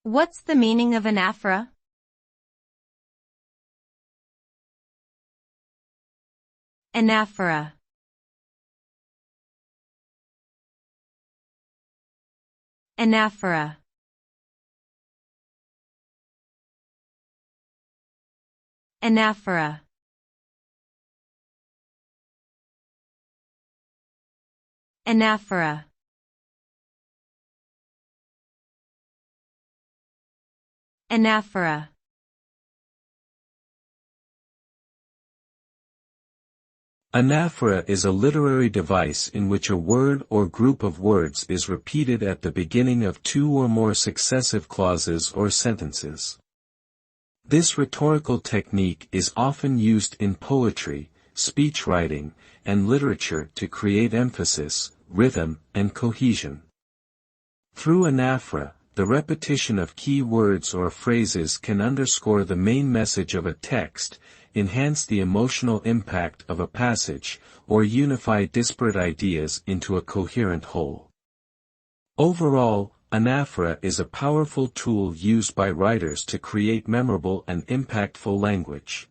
What's the meaning of anaphora? Anaphora. Anaphora. Anaphora. Anaphora. Anaphora. Anaphora is a literary device in which a word or group of words is repeated at the beginning of two or more successive clauses or sentences. This rhetorical technique is often used in poetry, speech writing, and literature to create emphasis, rhythm, and cohesion. Through anaphora, the repetition of key words or phrases can underscore the main message of a text, enhance the emotional impact of a passage, or unify disparate ideas into a coherent whole. Overall, anaphora is a powerful tool used by writers to create memorable and impactful language.